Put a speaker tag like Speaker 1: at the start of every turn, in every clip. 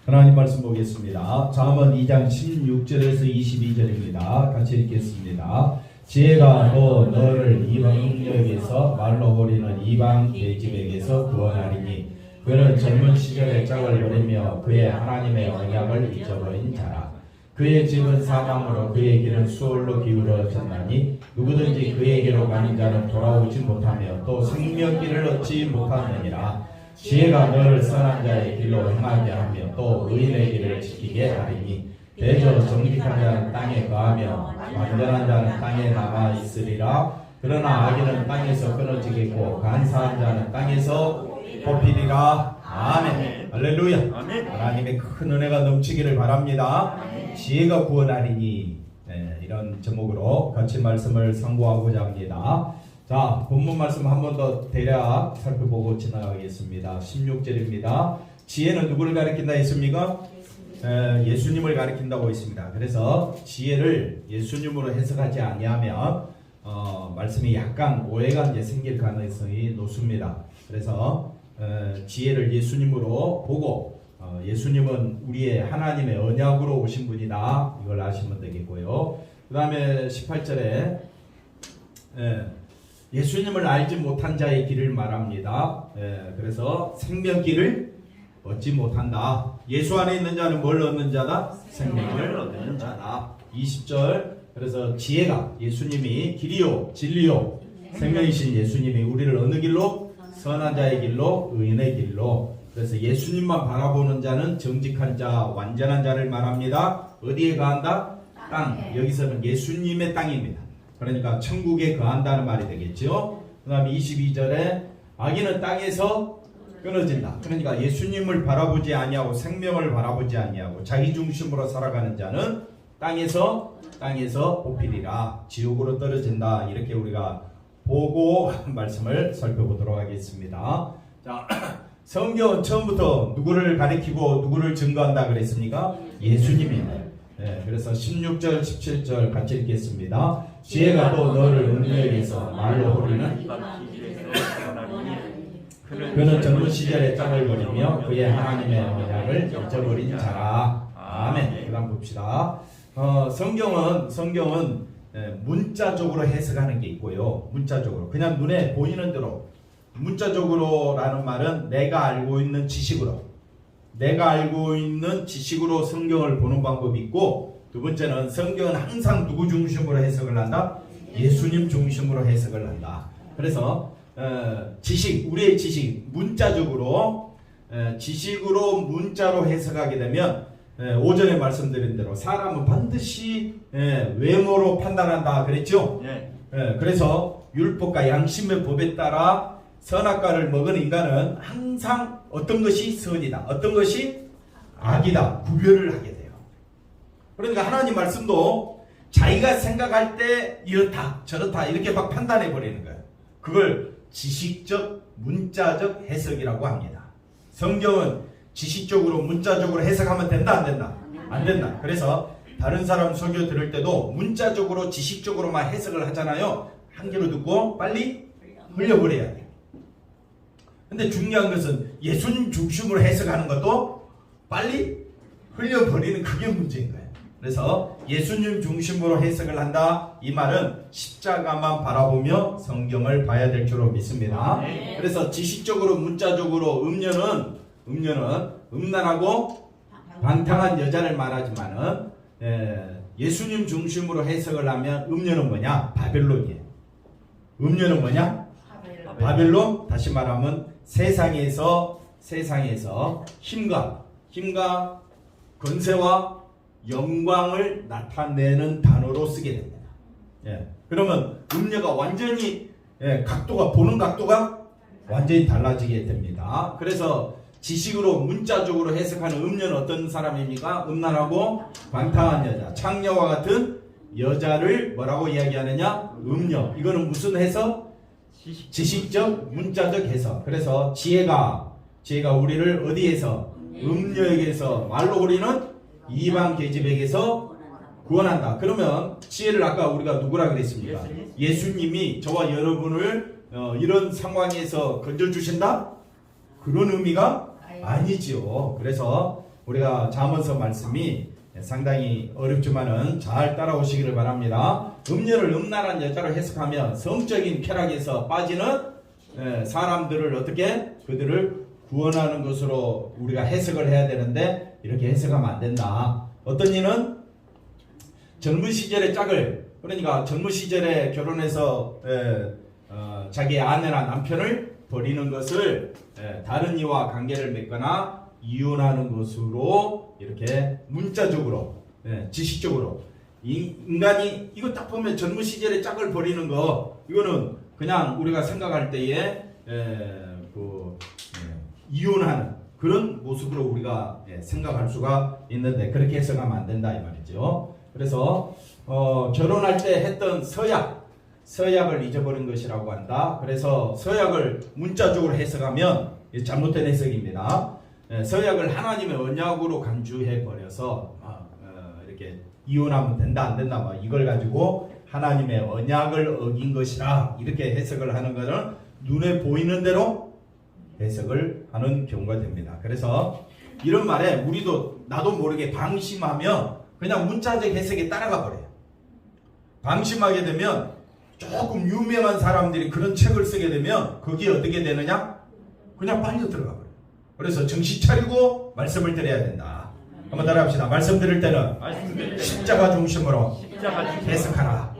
Speaker 1: 하나님 말씀 보겠습니다. 잠언 2장 16절에서 22절입니다. 같이 읽겠습니다. 지혜가 또 너를 이방 음녀에게서 말로 버리는 이방 계집에게서 구원하리니 그는 젊은 시절에 짝을 버리며 그의 하나님의 언약을 잊어버린 자라. 그의 집은 사방으로 그의 길은 수월로 기울어졌나니 누구든지 그에게로 가는 자는 돌아오지 못하며 또 생명길을 얻지 못하느니라. 지혜가 너를 선한 자의 길로 행하게 하며 또 의인의 길을 지키게 하리니 대저 정직한 자는 땅에 거하며 완전한 자는 땅에 남아 있으리라. 그러나 악인은 땅에서 끊어지겠고 간사한 자는 땅에서 뽑히리라. 아멘. 할렐루야. 아멘. 하나님의 큰 은혜가 넘치기를 바랍니다. 지혜가 구원하리니, 이런 제목으로 같이 말씀을 상고하고자 합니다. 자, 본문 말씀 한 번 더 대략 살펴보고 지나가겠습니다. 16절입니다. 지혜는 누구를 가리킨다 했습니까? 예수님을 가리킨다고 했습니다. 그래서 지혜를 예수님으로 해석하지 아니하면 말씀이 약간 오해가 이제 생길 가능성이 높습니다. 그래서 지혜를 예수님으로 보고 예수님은 우리의 하나님의 언약으로 오신 분이다, 이걸 아시면 되겠고요. 그 다음에 18절에 예수님을 알지 못한 자의 길을 말합니다. 그래서 생명길을 얻지 못한다. 예수 안에 있는 자는 뭘 얻는 자다? 생명을 얻는 자다. 20절, 그래서 지혜가 예수님이 길이요 진리요 생명이신 예수님이 우리를 어느 길로? 선한 자의 길로, 의인의 길로. 그래서 예수님만 바라보는 자는 정직한 자, 완전한 자를 말합니다. 어디에 거한다? 땅. 여기서는 예수님의 땅입니다. 그러니까 천국에 거한다는 말이 되겠죠. 그 다음에 22절에 악인은 땅에서 끊어진다. 그러니까 예수님을 바라보지 아니하고 생명을 바라보지 아니하고 자기 중심으로 살아가는 자는 땅에서 뽑히리라. 지옥으로 떨어진다. 이렇게 우리가 보고 말씀을 살펴보도록 하겠습니다. 자, 성경은 처음부터 누구를 가리키고 누구를 증거한다 그랬습니까? 예수님입니다. 그래서 16절 17절 같이 읽겠습니다. 지혜가 또 너를 음녀에게서 말로 버리는 그는 젊은 시절에 짝을 버리며 그의 하나님의 언약을 잊어버린 자라. 아멘. 그 다음 봅시다. 성경은 문자적으로 해석하는 게 있고요. 문자적으로 그냥 눈에 보이는 대로. 문자적으로라는 말은 내가 알고 있는 지식으로 성경을 보는 방법이 있고, 두 번째는 성경은 항상 누구 중심으로 해석을 한다? 예수님 중심으로 해석을 한다. 그래서 우리의 지식, 문자적으로 지식으로 문자로 해석하게 되면 오전에 말씀드린 대로 사람은 반드시 외모로 판단한다 그랬죠? 그래서 율법과 양심의 법에 따라 선악과를 먹은 인간은 항상 어떤 것이 선이다, 어떤 것이 악이다 구별을 하게 돼요. 그러니까 하나님 말씀도 자기가 생각할 때 이렇다 저렇다 이렇게 막 판단해 버리는 거예요. 그걸 지식적 문자적 해석이라고 합니다. 성경은 지식적으로 문자적으로 해석하면 된다 안 된다? 안 된다. 그래서 다른 사람 설교 들을 때도 문자적으로 지식적으로만 해석을 하잖아요. 한 귀로 듣고 빨리 흘려버려야 돼요. 근데 중요한 것은 예수님 중심으로 해석하는 것도 빨리 흘려버리는, 그게 문제인 거예요. 그래서 예수님 중심으로 해석을 한다, 이 말은 십자가만 바라보며 성경을 봐야 될 줄로 믿습니다. 그래서 지식적으로 문자적으로 음녀는 음란하고 방탕한 여자를 말하지만은 예수님 중심으로 해석을 하면 음녀는 뭐냐? 바벨론이에요. 음녀는 뭐냐? 바벨론. 다시 말하면 세상에서 힘과 권세와 영광을 나타내는 단어로 쓰게 됩니다. 그러면 음녀가 완전히 보는 각도가 완전히 달라지게 됩니다. 그래서 지식으로 문자적으로 해석하는 음녀는 어떤 사람입니까? 음란하고 방탕한 여자, 창녀와 같은 여자를 뭐라고 이야기하느냐? 음녀. 이거는 무슨 해석? 지식적 문자적 해석. 그래서 지혜가 우리를 어디에서? 음녀에게서, 말로 우리는 이방 계집에게서 구원한다. 그러면 지혜를 아까 우리가 누구라 그랬습니까? 예수님이 저와 여러분을 이런 상황에서 건져주신다? 그런 의미가 아니지요. 그래서 우리가 잠언서 말씀이 상당히 어렵지만은 잘 따라오시기를 바랍니다. 음녀를 음란한 여자로 해석하면 성적인 쾌락에서 빠지는 사람들을 어떻게 그들을 구원하는 것으로 우리가 해석을 해야 되는데 이렇게 해석하면 안 된다. 어떤 이는 젊은 시절의 짝을, 그러니까 젊은 시절에 결혼해서 자기의 아내나 남편을 버리는 것을 다른 이와 관계를 맺거나 이혼하는 것으로 이렇게 문자적으로 지식적으로 인간이 이거 딱 보면 젊은 시절에 짝을 버리는 거 이거는 그냥 우리가 생각할 때에 이혼하는 그런 모습으로 우리가 생각할 수가 있는데 그렇게 해석하면 안 된다 이 말이죠. 그래서 결혼할 때 했던 서약을 잊어버린 것이라고 한다. 그래서 서약을 문자적으로 해석하면 잘못된 해석입니다. 서약을 하나님의 언약으로 간주해 버려서 이렇게 이혼하면 된다 안 된다 막 이걸 가지고 하나님의 언약을 어긴 것이라 이렇게 해석을 하는 것은 눈에 보이는 대로 해석을 하는 경우가 됩니다. 그래서 이런 말에 우리도 나도 모르게 방심하면 그냥 문자적 해석에 따라가 버려요. 방심하게 되면 조금 유명한 사람들이 그런 책을 쓰게 되면 거기에 어떻게 되느냐? 그냥 빨려 들어가 버려요. 그래서 정신 차리고 말씀을 드려야 된다. 한번 따라합시다. 말씀 드릴 때는 십자가 중심으로 해석하라.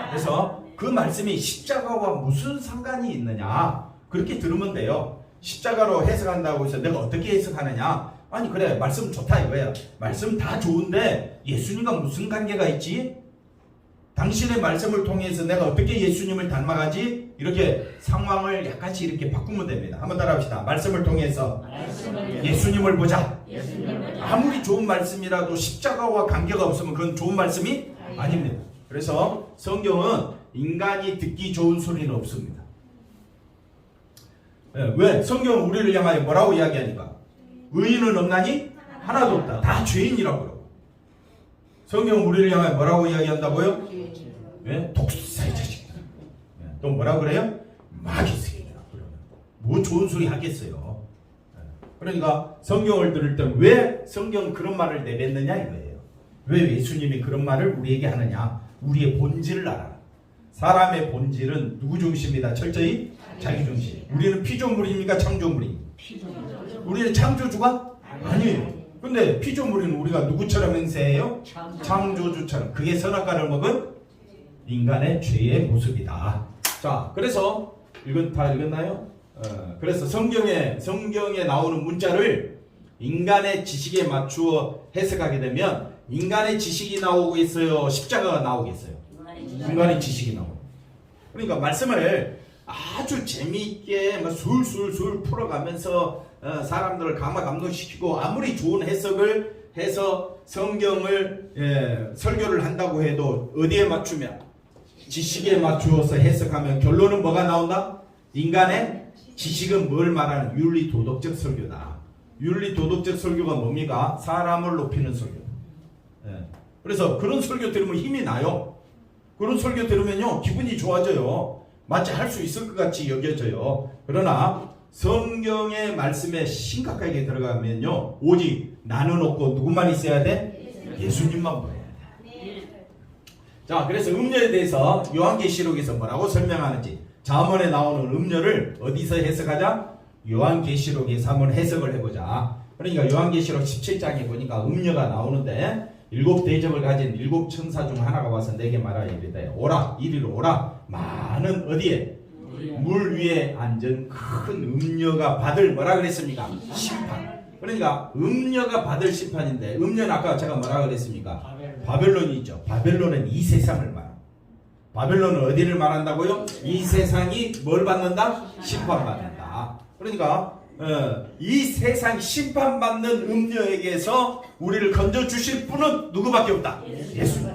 Speaker 1: 그래서 그 말씀이 십자가와 무슨 상관이 있느냐? 그렇게 들으면 돼요. 십자가로 해석한다고 해서 내가 어떻게 해석하느냐? 아니 그래 말씀 좋다 이거야. 말씀 다 좋은데 예수님과 무슨 관계가 있지? 당신의 말씀을 통해서 내가 어떻게 예수님을 닮아가지? 이렇게 상황을 약간씩 이렇게 바꾸면 됩니다. 한번 따라합시다. 말씀을 통해서 예수님을 보자. 아무리 좋은 말씀이라도 십자가와 관계가 없으면 그건 좋은 말씀이 아닙니다. 그래서 성경은 인간이 듣기 좋은 소리는 없습니다. 왜? 성경은 우리를 향하여 뭐라고 이야기하니까? 의인은 없나니? 하나도 없다. 다 죄인이라고 그러고. 성경은 우리를 향하여 뭐라고 이야기한다고요? 독사의 자식이다. 또 뭐라고 그래요? 마귀 새끼다. 뭐 좋은 소리 하겠어요. 그러니까 성경을 들을 때 왜 성경 그런 말을 내뱉느냐 이거예요. 왜 예수님이 그런 말을 우리에게 하느냐? 우리의 본질을 알아. 사람의 본질은 누구 중심이다? 철저히 자기 중심. 우리는 피조물입니까? 창조물입니까? 우리는 창조주가 아니에요. 근데 피조물인 우리가 누구처럼 행세해요? 창조주처럼. 그게 선악과를 먹은 인간의 죄의 모습이다. 자, 그래서 다 읽었나요? 그래서 성경에 나오는 문자를 인간의 지식에 맞추어 해석하게 되면 인간의 지식이 나오고 있어요? 십자가가 나오겠어요? 인간의 지식이 나오고. 그러니까 말씀을 아주 재미있게 술술술 풀어가면서 사람들을 감동시키고 아무리 좋은 해석을 해서 성경을 설교를 한다고 해도 어디에 맞추면 지식에 맞추어서 해석하면 결론은 뭐가 나온다? 인간의 지식은 뭘 말하는? 윤리도덕적 설교다. 윤리도덕적 설교가 뭡니까? 사람을 높이는 설교다. 그래서 그런 설교 들으면 힘이 나요. 그런 설교 들으면요 기분이 좋아져요. 마치 할 수 있을 것 같이 여겨져요. 그러나 성경의 말씀에 심각하게 들어가면요 오직 나는 없고 누구만 있어야 돼? 예수님만 보여야 돼. 자, 그래서 음녀에 대해서 요한계시록에서 뭐라고 설명하는지, 잠언에 나오는 음녀를 어디서 해석하자? 요한계시록에서 한번 해석을 해보자. 그러니까 요한계시록 17장에 보니까 음녀가 나오는데 일곱 대접을 가진 일곱 천사 중 하나가 와서 내게 말하여 이르되 오라, 이리로 오라. 많은 어디에? 물 위에 앉은 큰 음녀가 받을 뭐라 그랬습니까? 심판. 그러니까 음녀가 받을 심판인데, 음녀는 아까 제가 뭐라 그랬습니까? 바벨론이 있죠. 바벨론은 이 세상을 말합니다. 바벨론은 어디를 말한다고요? 이 세상이 뭘 받는다? 심판받는다. 그러니까 이 세상 심판받는 음녀에게서 우리를 건져주실 분은 누구밖에 없다? 예수님.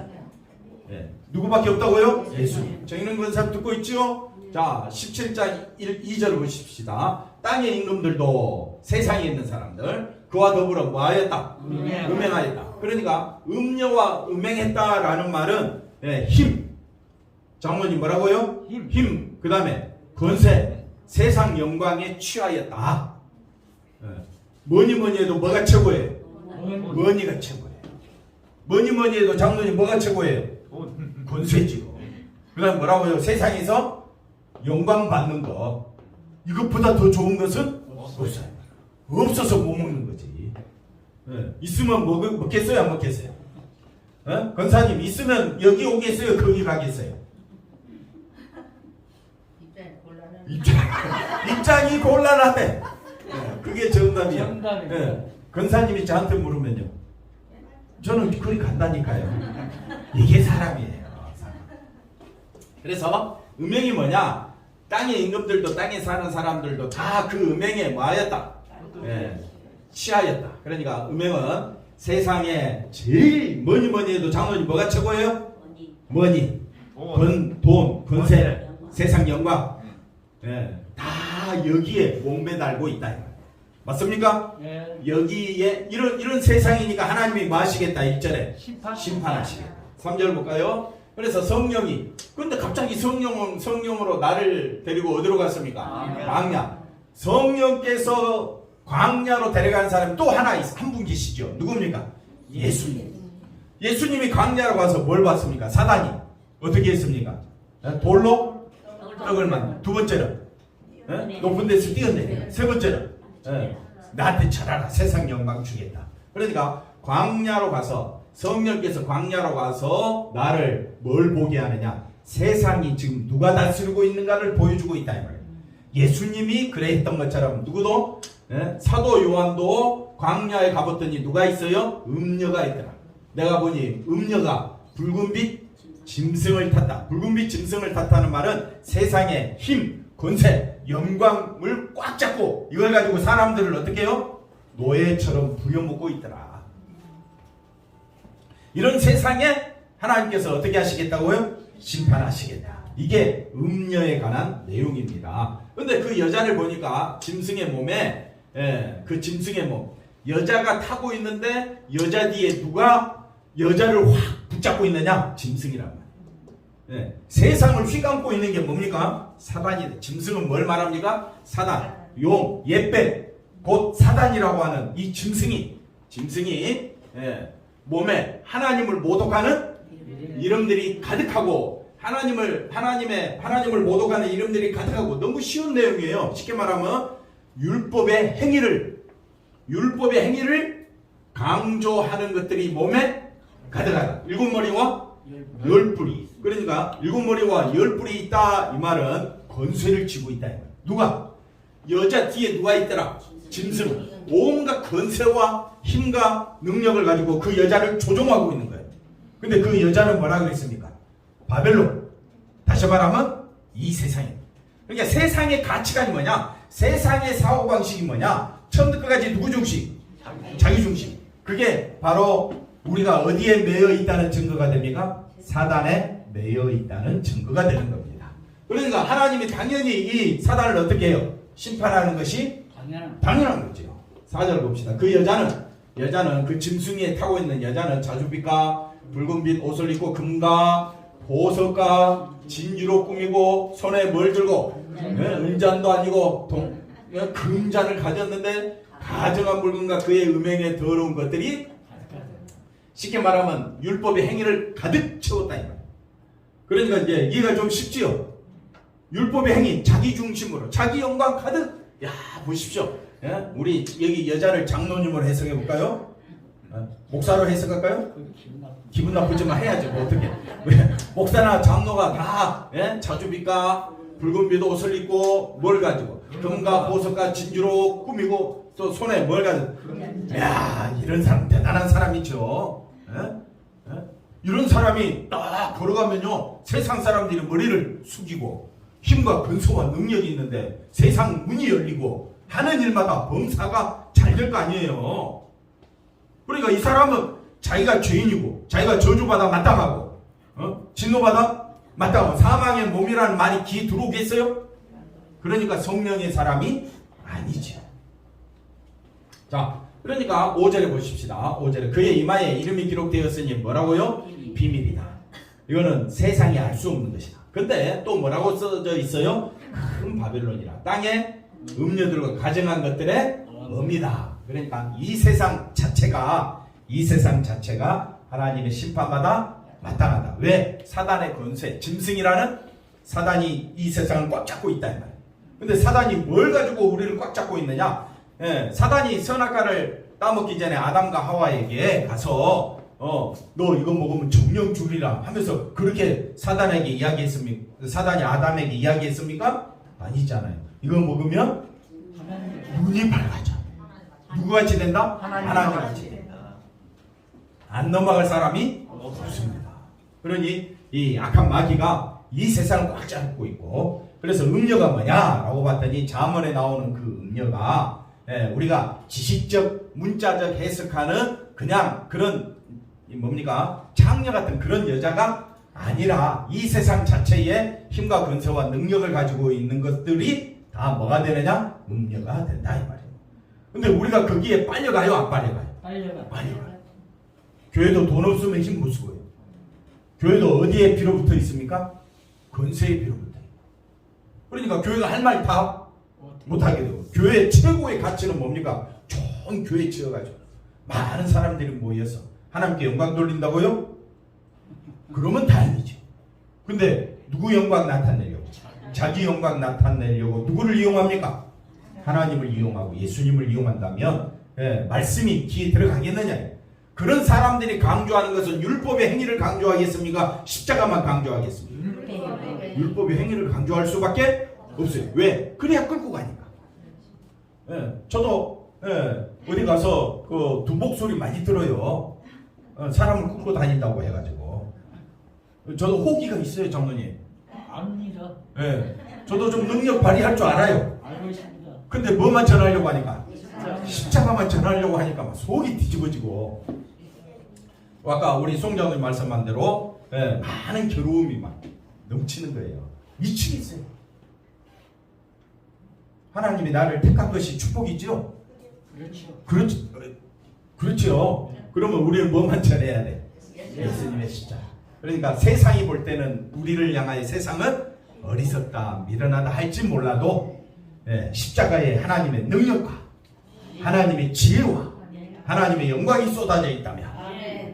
Speaker 1: 누구밖에 없다고요? 예수님. 저 읽는 건 사람 듣고 있죠? 자, 17장 2절 보십시다. 땅의 임금들도 세상에 있는 사람들 그와 더불어 뭐하였다? 음행하였다. 그러니까 음녀와 음행했다라는 말은 힘. 장모님 뭐라고요? 힘. 그 다음에 권세. 세상 영광에 취하였다. 뭐니 해도 뭐가 최고예요? 머니가 최고예요. 뭐니 해도 장로님 뭐가 최고예요? 권세지요. 그 다음 뭐라고요? 세상에서 영광 받는 것, 이것보다 더 좋은 것은 없어요. 없어서 못 먹는 거지. 네. 있으면 먹겠어요? 안 먹겠어요? 네? 권사님 있으면 여기 오겠어요? 거기 가겠어요? 입장이 곤란하대. 네. 그게 정답이야. 네. 권사님이 저한테 물으면요, 저는 그리 간다니까요. 이게 사람이에요. 사람. 그래서 음행이 뭐냐? 땅의 임금들도 땅에 사는 사람들도 다 그 음행에 뭐하였다? 예, 취하였다. 그러니까 음행은 세상에 제일 뭐니 해도 장로님 뭐가 최고예요? 머니, 돈, 권세, 세상 영광. 예, 다 여기에 몸매달고 있다. 맞습니까?
Speaker 2: 네.
Speaker 1: 여기에 이런 세상이니까 하나님이 뭐 하시겠다? 1절에 심판하시겠다. 3절 볼까요? 그래서 성령이, 근데 갑자기 성령으로 나를 데리고 어디로 갔습니까? 광야. 성령께서 광야로 데려간 사람이 또 하나 한 분 계시죠. 누굽니까? 예수님. 예수님이 광야로 가서 뭘 봤습니까? 사단이 어떻게 했습니까? 돌로 떡을 만나. 두 번째는 높은 데서 뛰어내려. 세 번째는 나한테 절하라. 세상 영광 주겠다. 그러니까 광야로 가서, 성령께서 광야로 가서 나를 뭘 보게 하느냐? 세상이 지금 누가 다스리고 있는가를 보여주고 있다 이 말이에요. 예수님이 그래 했던 것처럼 누구도, 사도 요한도 광야에 가봤더니 누가 있어요? 음녀가 있더라. 내가 보니 음녀가 붉은빛 짐승을 탔다. 붉은빛 짐승을 탔다는 말은 세상의 힘, 권세, 영광을 꽉 잡고 이걸 가지고 사람들을 어떻게 해요? 노예처럼 부려먹고 있더라. 이런 세상에 하나님께서 어떻게 하시겠다고요? 심판하시겠다. 이게 음녀에 관한 내용입니다. 근데 그 여자를 보니까 짐승의 몸에, 그 짐승의 몸, 여자가 타고 있는데 여자 뒤에 누가 여자를 확 붙잡고 있느냐? 짐승이란 말이에요. 세상을 휘감고 있는 게 뭡니까? 사단이. 짐승은 뭘 말합니까? 사단, 용, 옛뱀, 곧 사단이라고 하는 이 짐승이 몸에 하나님을 모독하는 이름들이 가득하고, 하나님을 모독하는 이름들이 가득하고, 너무 쉬운 내용이에요. 쉽게 말하면 율법의 행위를 강조하는 것들이 몸에 가득하다. 일곱 머리와 열 뿔이. 그러니까 일곱 머리와 열 뿔이 있다 이 말은 권세를 쥐고 있다 이 말. 누가? 여자 뒤에 누가 있더라? 짐승. 온갖 권세와 힘과 능력을 가지고 그 여자를 조종하고 있는 거예요. 근데 그 여자는 뭐라 그랬습니까? 바벨론. 다시 말하면 이 세상입니다. 그러니까 세상의 가치관이 뭐냐? 세상의 사고방식이 뭐냐? 처음부터 끝까지 누구 중심? 자기 중심. 그게 바로 우리가 어디에 매여 있다는 증거가 됩니까? 사단에 매여 있다는 증거가 되는 겁니다. 그러니까 하나님이 당연히 이 사단을 어떻게 해요? 심판하는 것이 당연한 거죠. 4절 봅시다. 그 여자는 그 짐승에 타고 있는 여자는 자주빛과 붉은빛 옷을 입고 금과 보석과 진주로 꾸미고 손에 뭘 들고, 은잔도 아니고 금잔을 가졌는데 가증한 물건과 그의 음행에 더러운 것들이, 쉽게 말하면 율법의 행위를 가득 채웠다 이 말. 그러니까 이제 이해가 좀 쉽지요. 율법의 행위, 자기 중심으로, 자기 영광 가득. 야, 보십시오. 우리 여기 여자를 장로님으로 해석해 볼까요? 목사로 해석할까요? 기분 나쁘지만 해야죠. 뭐 어떻게? 목사나 장로가 다 자주빛과 붉은빛 옷을 입고 뭘 가지고 금과 보석과 진주로 꾸미고 또 손에 뭘 가지고. 야, 이런 사람 대단한 사람이죠. 이런 사람이 딱 걸어가면요, 세상 사람들이 머리를 숙이고 힘과 근소와 능력이 있는데 세상 문이 열리고 하는 일마다 범사가 잘 될 거 아니에요. 그러니까 이 사람은 자기가 죄인이고 자기가 저주받아 마땅하고 진노받아 마땅하고 사망의 몸이라는 말이 귀에 들어오겠어요? 그러니까 성령의 사람이 아니죠. 자, 그러니까 5절에 보십시다. 5절에 그의 이마에 이름이 기록되었으니 뭐라고요? 비밀이다. 이거는 세상이 알 수 없는 것이다. 근데 또 뭐라고 써져 있어요? 큰 바벨론이라. 땅에 음녀들과 가증한 것들의 엄이다. 그러니까 이 세상 자체가 이 세상 자체가 하나님의 심판마다 마땅하다. 왜? 사단의 권세, 짐승이라는 사단이 이 세상을 꽉 잡고 있다 이 말이에요. 근데 사단이 뭘 가지고 우리를 꽉 잡고 있느냐? 사단이 선악과를 따먹기 전에 아담과 하와에게 가서 너 이거 먹으면 정령 죽으리라 하면서 그렇게 사단에게 이야기했습니까? 사단이 아담에게 이야기했습니까? 아니잖아요. 이거 먹으면 눈이 밝아져. 누구같이 된다? 하나님같이 된다. 안 넘어갈 사람이 없습니다. 그러니 이 악한 마귀가 이 세상을 꽉 잡고 있고, 그래서 음녀가 뭐냐? 라고 봤더니 잠언에 나오는 그 음녀가 우리가 지식적, 문자적 해석하는 그냥 그런 뭡니까? 창녀 같은 그런 여자가 아니라 이 세상 자체에 힘과 권세와 능력을 가지고 있는 것들이 다 뭐가 되느냐? 음녀가 된다 이 말이에요. 근데 우리가 거기에 빨려가요? 안 빨려가요? 빨려가요. 교회도 돈 없으면 힘 못 쓰고요. 교회도 어디에 빌어붙어 있습니까? 권세에 빌어붙어 있어요. 그러니까 교회가 할 말 다 못하게 되고, 교회 최고의 가치는 뭡니까? 좋은 교회 지어가지고 많은 사람들이 모여서 하나님께 영광 돌린다고요? 그러면 다행이죠. 근데 누구 영광 나타내려고? 자기 영광 나타내려고 누구를 이용합니까? 하나님을 이용하고 예수님을 이용한다면 말씀이 귀에 들어가겠느냐? 그런 사람들이 강조하는 것은 율법의 행위를 강조하겠습니까? 십자가만 강조하겠습니까? 율법의 행위를 강조할 수밖에 없어요. 왜? 그래야 끌고 가니까. 저도 어디 가서 그 두목 소리 많이 들어요. 사람을 끌고 다닌다고 해가지고. 저도 호기가 있어요, 장로님.
Speaker 2: 압니다.
Speaker 1: 저도 좀 능력 발휘할 줄 알아요.
Speaker 2: 알고 있습니다.
Speaker 1: 근데 뭐만 전하려고 하니까? 십자가만 전하려고 하니까 막 속이 뒤집어지고. 아까 우리 송장님 말씀한 대로 많은 괴로움이 막 넘치는 거예요. 미치겠어요. 하나님이 나를 택한 것이 축복이죠?
Speaker 2: 그렇죠.
Speaker 1: 그렇죠. 그러면 우리는 뭐만 전해야 돼? 예수님의 십자가. 그러니까 세상이 볼 때는 우리를 향하여 세상은 어리석다, 미련하다 할지 몰라도 십자가에 하나님의 능력과 하나님의 지혜와 하나님의 영광이 쏟아져 있다면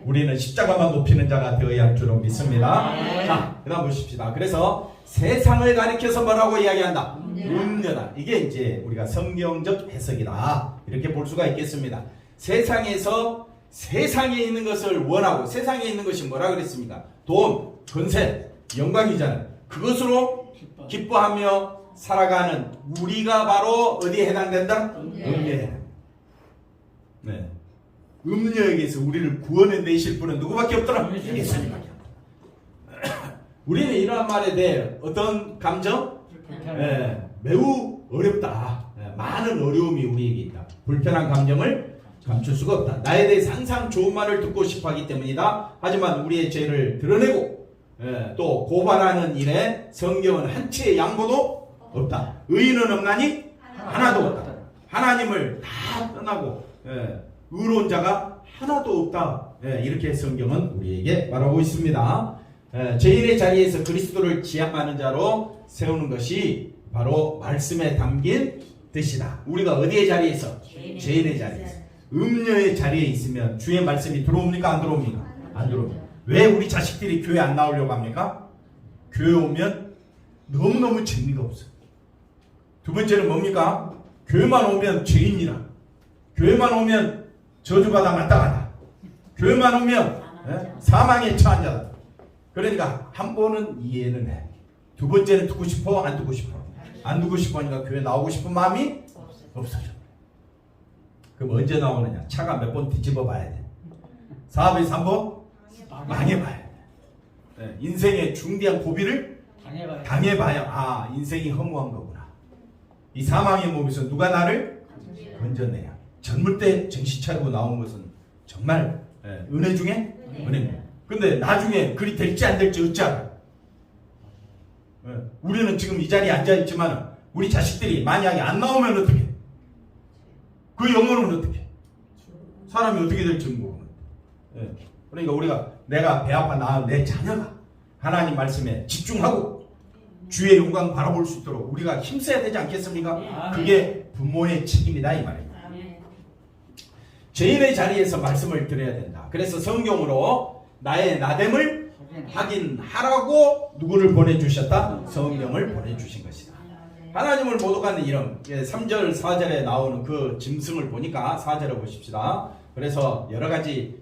Speaker 1: 우리는 십자가만 높이는 자가 되어야 할 줄로 믿습니다. 자, 그 다음 보십시다. 그래서 세상을 가리켜서 뭐라고 이야기한다? 음녀다. 이게 이제 우리가 성경적 해석이다. 이렇게 볼 수가 있겠습니다. 세상에서 세상에 있는 것을 원하고, 세상에 있는 것이 뭐라 그랬습니까? 돈, 권세, 영광이잖아요. 그것으로 기뻐하며 살아가는 우리가 바로 어디에 해당된다? 음녀에 해당된다. 네. 음녀에게서 우리를 구원해 내실 분은 누구밖에 없더라? 예수님밖에 없더라. 우리는 이러한 말에 대해 어떤 감정? 매우 어렵다. 많은 어려움이 우리에게 있다. 불편한 감정을 감출 수가 없다. 나에 대해 항상 좋은 말을 듣고 싶어 하기 때문이다. 하지만 우리의 죄를 드러내고 또 고발하는 일에 성경은 한 치의 양보도 없다. 의인은 없나니 하나도 없다. 하나님을 다 떠나고 의로운 자가 하나도 없다. 이렇게 성경은 우리에게 말하고 있습니다. 죄인의 자리에서 그리스도를 지향하는 자로 세우는 것이 바로 말씀에 담긴 뜻이다. 우리가 어디의 자리에서? 죄인의 자리에서. 음녀의 자리에 있으면 주의 말씀이 들어옵니까? 안 들어옵니까? 안 들어옵니다. 왜 우리 자식들이 교회 안 나오려고 합니까? 교회 오면 너무너무 재미가 없어요. 두 번째는 뭡니까? 교회만 오면 죄인이라. 교회만 오면 저주받아 마땅하다. 교회만 오면 사망에 처한 자다. 그러니까 한 번은 이해는 해. 두 번째는 두고 싶어? 안 두고 싶어? 안 두고 싶어 하니까 교회 나오고 싶은 마음이 없어져. 그럼 언제 나오느냐? 차가 몇 번 뒤집어 봐야 돼. 사업에서 한 번 망해봐야 돼. 인생의 중대한 고비를 당해봐야 인생이 허무한 거구나. 이 사망의 몸에서 누가 나를 건져내야. 젊을 때 정신 차리고 나온 것은 정말 은혜 중에 은혜입니다. 근데 나중에 그리 될지 안 될지 어찌 알아요? 우리는 지금 이 자리에 앉아있지만 우리 자식들이 만약에 안 나오면 어떡해? 그 영혼은 어떻게? 사람이 어떻게 될지 모르는. 그러니까 우리가 내가 배 아파 낳은 내 자녀가 하나님 말씀에 집중하고 주의 영광 바라볼 수 있도록 우리가 힘써야 되지 않겠습니까? 그게 부모의 책임이다 이 말입니다. 죄인의 자리에서 말씀을 드려야 된다. 그래서 성경으로 나의 나됨을 확인하라고 누구를 보내주셨다? 성령을 보내주신 것이다. 하나님을 모독하는 이름, 3절 4절에 나오는 그 짐승을 보니까 4절을 보십시다. 그래서 여러 가지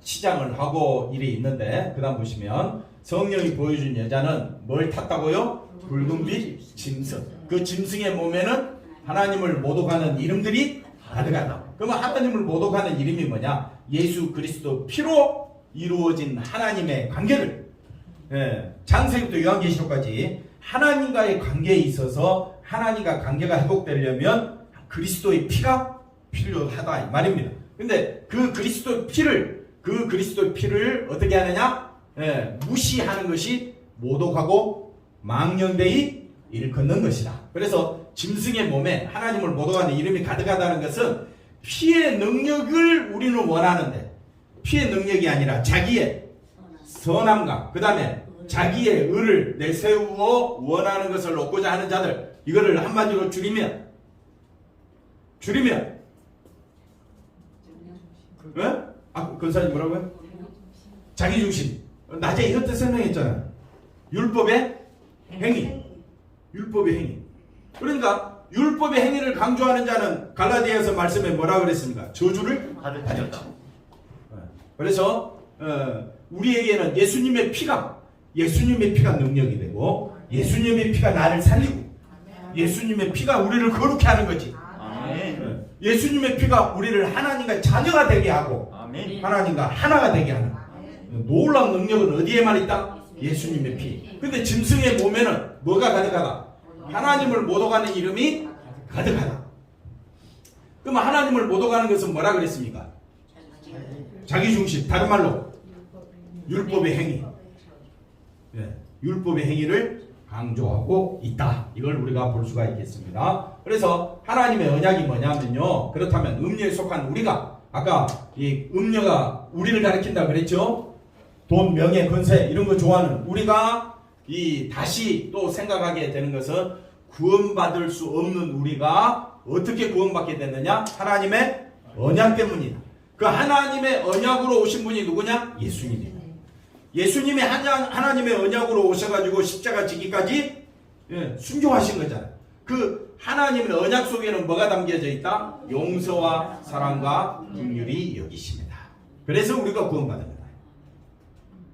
Speaker 1: 치장을 하고 일이 있는데 그 다음 보시면 성령이 보여준 여자는 뭘 탔다고요? 붉은빛 짐승. 그 짐승의 몸에는 하나님을 모독하는 이름들이 가득하다. 그러면 하나님을 모독하는 이름이 뭐냐? 예수 그리스도 피로 이루어진 하나님의 관계를, 창세기부터 요한계시록까지 하나님과의 관계에 있어서 하나님과 관계가 회복되려면 그리스도의 피가 필요하다 이 말입니다. 근데 그 그리스도의 피를 어떻게 하느냐? 무시하는 것이 모독하고 망령되이 일컫는 것이다. 그래서 짐승의 몸에 하나님을 모독하는 이름이 가득하다는 것은 피의 능력을 우리는 원하는데 피의 능력이 아니라 자기의 선함과 그 다음에 자기의 의를 내세우어 원하는 것을 얻고자 하는 자들, 이거를 한마디로 줄이면 근사님 뭐라고요? 자기중심. 낮에 이렇게 설명했잖아요. 율법의 행위. 그러니까 율법의 행위를 강조하는 자는 갈라디아서 말씀에 뭐라 그랬습니까? 저주를 받았다. 그래서 우리에게는 예수님의 피가 능력이 되고 예수님의 피가 나를 살리고 예수님의 피가 우리를 거룩해 하는 거지. 예수님의 피가 우리를 하나님과 자녀가 되게 하고 하나님과 하나가 되게 하는 놀라운 능력은 어디에만 있다? 예수님의 피. 근데 짐승의 몸에는 뭐가 가득하다? 하나님을 모독하는 이름이 가득하다. 그러면 하나님을 모독하는 것은 뭐라 그랬습니까? 자기중심. 다른 말로 율법의 행위. 율법의 행위를 강조하고 있다. 이걸 우리가 볼 수가 있겠습니다. 그래서 하나님의 언약이 뭐냐면요. 그렇다면 음녀에 속한 우리가, 아까 이 음녀가 우리를 가리킨다 그랬죠. 돈, 명예, 권세 이런 거 좋아하는 우리가 이 다시 또 생각하게 되는 것은 구원받을 수 없는 우리가 어떻게 구원받게 됐느냐? 하나님의 언약 때문이다. 그 하나님의 언약으로 오신 분이 누구냐? 예수님입니다. 예수님이 하나님의 언약으로 오셔가지고 십자가 지기까지 순종하신 거잖아요. 그 하나님의 언약 속에는 뭐가 담겨져 있다? 용서와 사랑과 긍휼이 여기십니다. 그래서 우리가 구원받은 거다.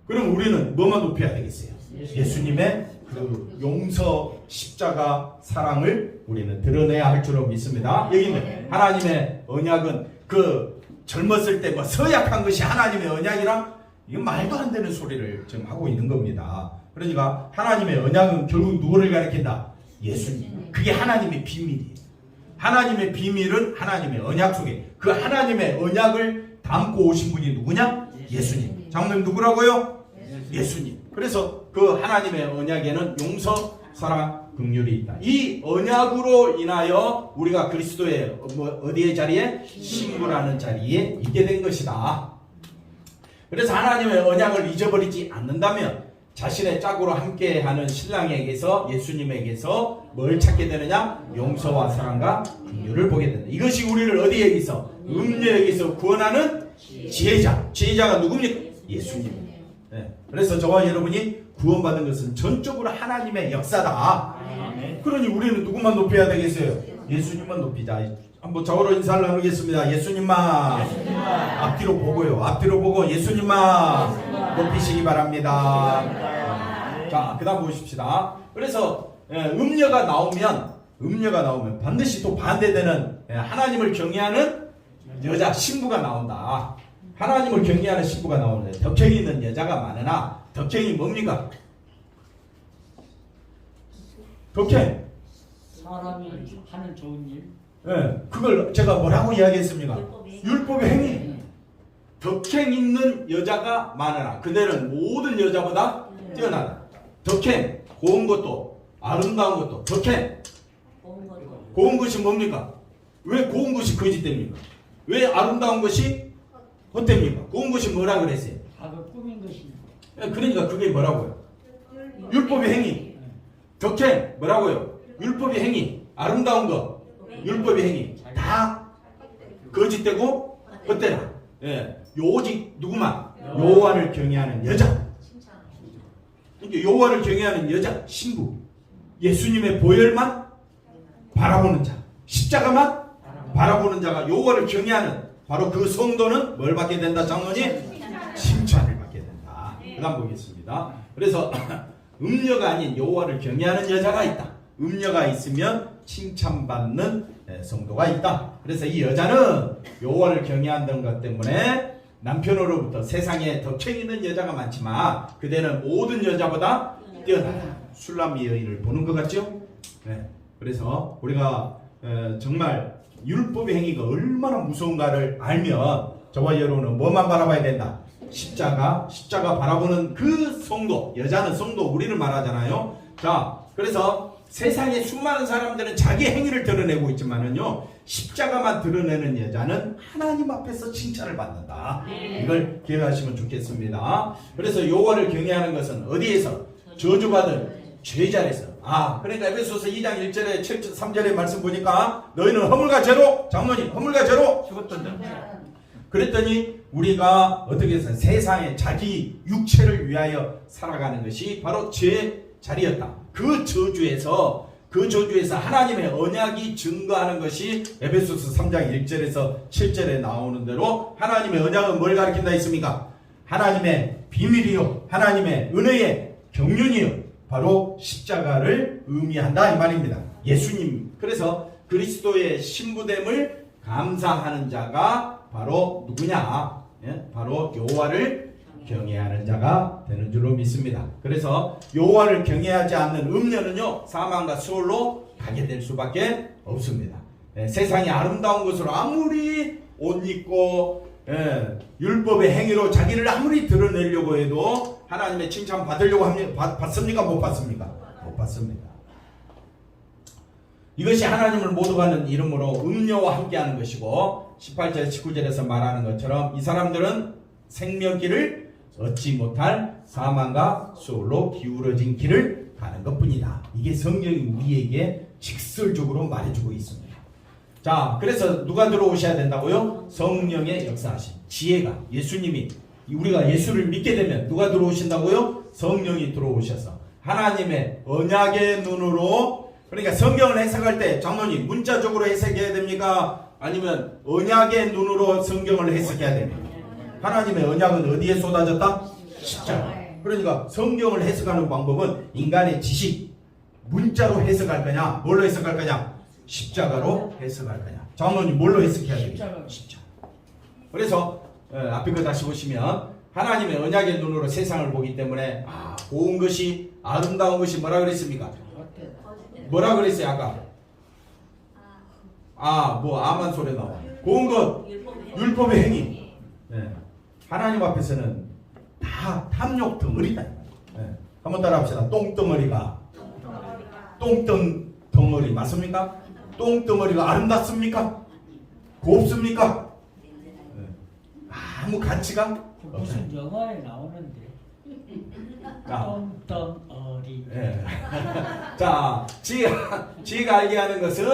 Speaker 1: 그럼 우리는 뭐만 높여야 되겠어요? 예수님의 그 용서, 십자가, 사랑을 우리는 드러내야 할 줄로 믿습니다. 여기는 하나님의 언약은 그 젊었을 때 뭐 서약한 것이 하나님의 언약이랑 이건 말도 안 되는 소리를 지금 하고 있는 겁니다. 그러니까 하나님의 언약은 결국 누구를 가리킨다? 예수님. 그게 하나님의 비밀이에요. 하나님의 비밀은 하나님의 언약 속에 그 하나님의 언약을 담고 오신 분이 누구냐? 예수님. 장로님 누구라고요? 예수님. 그래서 그 하나님의 언약에는 용서, 사랑, 긍휼이 있다. 이 언약으로 인하여 우리가 그리스도의 어디의 자리에? 신부라는 자리에 있게 된 것이다. 그래서 하나님의 언약을 잊어버리지 않는다면 자신의 짝으로 함께하는 신랑에게서 예수님에게서 뭘 찾게 되느냐? 용서와 사랑과 긍휼을 보게 된다. 이것이 우리를 어디에게서? 음녀에게서 구원하는 지혜자. 지혜자가 누굽니까? 예수님. 그래서 저와 여러분이 구원받은 것은 전적으로 하나님의 역사다. 그러니 우리는 누구만 높여야 되겠어요? 예수님만 높이자. 한번 저로 인사를 나누겠습니다. 예수님만. 앞뒤로 보고요. 앞뒤로 보고 예수님만 높이시기 바랍니다. 자, 그 다음 보십시다. 그래서 음녀가 나오면 반드시 또 반대되는 하나님을 경외하는 여자 신부가 나온다. 하나님을 경외하는 신부가 나오는데 덕행이 있는 여자가 많으나 덕행이 뭡니까? 덕행.
Speaker 2: 사람이 하는 좋은 일.
Speaker 1: 그걸 제가 뭐라고 이야기했습니까? 율법의 행위. 덕행 있는 여자가 많으나 그들은 모든 여자보다 뛰어나다. 덕행, 고운 것도 아름다운 것도 덕행. 고운 것이 뭡니까? 왜 고운 것이 거짓됩니까? 왜 아름다운 것이 헛됩니까? 고운 것이 뭐라 그랬어요?
Speaker 2: 그 꾸민 것이.
Speaker 1: 그러니까 그게 뭐라고요? 율법의 행위. 덕행 뭐라고요? 율법의 행위. 아름다운 것 율법의 행위 다 거짓되고 그때나 오직 누구만 여호와를 경외하는 여자. 이게 여호와를 경외하는 여자 신부. 예수님의 보혈만 바라보는 자. 십자가만 바라보는 자가 여호와를 경외하는 바로 그 성도는 뭘 받게 된다 장로님? 칭찬을 받게 된다. 그다음 보겠습니다. 그래서 음녀가 아닌 여호와를 경외하는 여자가 있다. 음녀가 있으면 칭찬받는 성도가 있다. 그래서 이 여자는 여호와를 경외한다는 것 때문에 남편으로부터 세상에 덕책 있는 여자가 많지만 그대는 모든 여자보다 뛰어나다. 술람미 여인을 보는 것 같죠? 그래서 우리가 정말 율법의 행위가 얼마나 무서운가를 알면 저와 여러분은 뭐만 바라봐야 된다? 십자가 바라보는 그 성도, 여자는 성도, 우리를 말하잖아요. 자, 그래서 세상에 수많은 사람들은 자기 행위를 드러내고 있지만은요, 십자가만 드러내는 여자는 하나님 앞에서 칭찬을 받는다. 이걸 기억하시면 좋겠습니다. 그래서 여호와를 경외하는 것은 어디에서? 저주받은 죄자에서. 그러니까 에베소서 2장 1절에 3절의 말씀 보니까 너희는 허물과 죄로, 장로님 허물과 죄로 죽었던다. 그랬더니 우리가 어떻게 해서 세상에 자기 육체를 위하여 살아가는 것이 바로 죄 자리였다. 그 저주에서 하나님의 언약이 증거하는 것이 에베소서 3장 1절에서 7절에 나오는 대로 하나님의 언약은 뭘 가리킨다 했습니까? 하나님의 비밀이요, 하나님의 은혜의 경륜이요, 바로 십자가를 의미한다 이 말입니다. 예수님, 그래서 그리스도의 신부됨을 감사하는 자가 바로 누구냐? 바로 여호와를 경외하는 자가 되는 줄로 믿습니다. 그래서 여호와를 경외하지 않는 음녀는요, 사망과 수월로 가게 될 수밖에 없습니다. 세상이 아름다운 것으로 아무리 옷 입고 율법의 행위로 자기를 아무리 드러내려고 해도 하나님의 칭찬 받으려고 합니까? 받습니까? 못 받습니까? 못 받습니다. 이것이 하나님을 못 가는 이름으로 음녀와 함께하는 것이고 18절 19절에서 말하는 것처럼 이 사람들은 생명길을 얻지 못할 사망과 수월로 기울어진 길을 가는 것뿐이다. 이게 성경이 우리에게 직설적으로 말해주고 있습니다. 자, 그래서 누가 들어오셔야 된다고요? 성령의 역사하심, 지혜가, 예수님이, 우리가 예수를 믿게 되면 누가 들어오신다고요? 성령이 들어오셔서 하나님의 언약의 눈으로, 그러니까 성경을 해석할 때 장로님 문자적으로 해석해야 됩니까? 아니면 언약의 눈으로 성경을 해석해야 됩니까? 하나님의 언약은 어디에 쏟아졌다? 십자가. 그러니까 성경을 해석하는 방법은 인간의 지식, 문자로 해석할 거냐, 뭘로 해석할 거냐? 십자가로 해석할 거냐. 장로님 뭘로 해석해야 됩니까? 십자가. 그래서 앞에 거 다시 보시면 하나님의 언약의 눈으로 세상을 보기 때문에 고운 것이, 아름다운 것이 뭐라 그랬습니까? 뭐라 그랬어요 아까? 아만 소리 나와. 고운 것, 율법의 행위. 하나님 앞에서는 다 탐욕 덩어리다. 한번 따라합시다. 똥덩어리가 똥덩어리 맞습니까? 똥덩어리가 아름답습니까? 곱습니까? 아무 가치가
Speaker 2: 무슨 영화에 나오는데 똥덩어리.
Speaker 1: 자, 지혜가 알게 하는 것은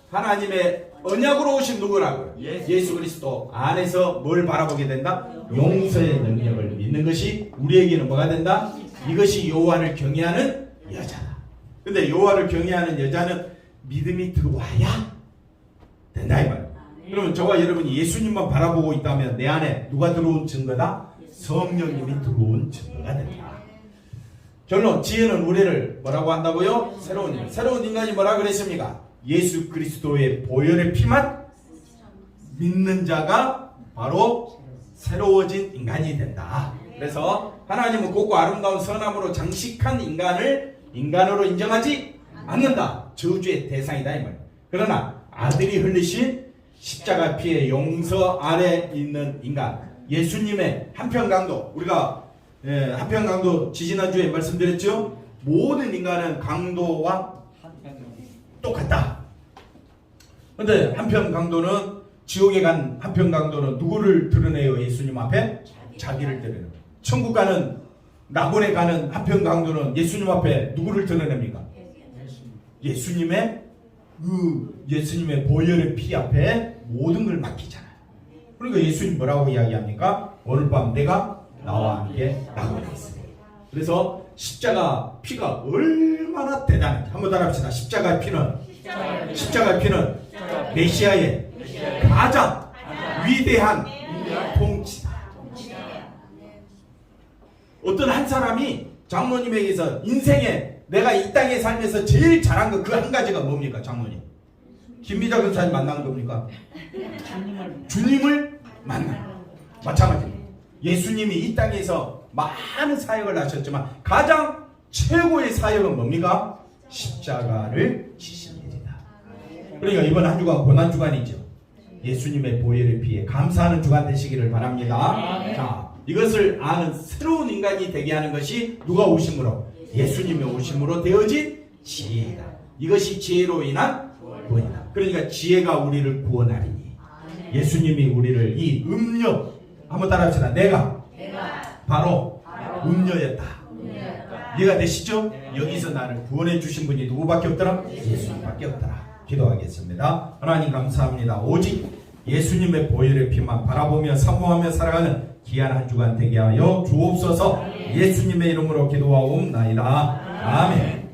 Speaker 1: 하나님의 언약으로 오신 누구라고요? 예수 그리스도 안에서 뭘 바라보게 된다? 용서의 능력을 믿는 것이 우리에게는 뭐가 된다? 이것이 여호와를 경외하는 여자다. 근데 여호와를 경외하는 여자는 믿음이 들어와야 된다 이 말이에요. 그러면 저와 여러분이 예수님만 바라보고 있다면 내 안에 누가 들어온 증거다? 성령님이 들어온 증거가 된다. 결론, 지혜는 우리를 뭐라고 한다고요? 새로운 인간이 뭐라 그랬습니까? 예수 그리스도의 보혈의 피만 믿는 자가 바로 새로워진 인간이 된다. 그래서 하나님은 곱고 아름다운 선함으로 장식한 인간을 인간으로 인정하지 않는다. 저주의 대상이다 이 말이에요. 그러나 아들이 흘리신 십자가 피의 용서 아래 있는 인간, 예수님의 한편 강도, 우리가 한편 강도 지지난주에 말씀드렸죠. 모든 인간은 강도와 똑같다. 근데 한편 강도는, 지옥에 간 한편 강도는 누구를 드러내요? 예수님 앞에? 자기를 드러내요. 천국 가는, 낙원에 가는 한편 강도는 예수님 앞에 누구를 드러냅니까? 예수님의 보혈의 피 앞에 모든 걸 맡기잖아요. 그러니까 예수님 뭐라고 이야기합니까? 오늘 밤 내가 나와 함께 나가겠습니다. 그래서 십자가 피가 얼마나 대단한지 한번 따라합시다. 십자가의 피는 메시아의 가장 위대한 통치다. 어떤 한 사람이 장로님에게서 인생에 내가 이 땅에 살면서 제일 잘한 거 그 한 가지가 뭡니까? 장로님 김미자 근사님 만난 겁니까? 주님을 만나. 마찬가지입니다. 예수님이 이 땅에서 많은 사역을 하셨지만 가장 최고의 사역은 뭡니까? 십자가를 지신 일이다. 그러니까 이번 한 주간 고난 주간이죠. 예수님의 보혈의 피에 감사하는 주간 되시기를 바랍니다. 자, 이것을 아는 새로운 인간이 되게 하는 것이 누가 오심으로? 예수님의 오심으로 되어진 지혜이다. 이것이 지혜로 인한 구원이다. 그러니까 지혜가 우리를 구원하리니 예수님이 우리를 이 음녀 한번 따라합시다. 내가 바로 음녀였다. 이해가 되시죠? 여기서 나를 구원해 주신 분이 누구밖에 없더라? 예수님밖에 없더라. 기도하겠습니다. 하나님 감사합니다. 오직 예수님의 보혈의 피만 바라보며 사모하며 살아가는 귀한 한 주간 되게 하여 주옵소서. 예수님의 이름으로 기도하옵나이다. 아멘.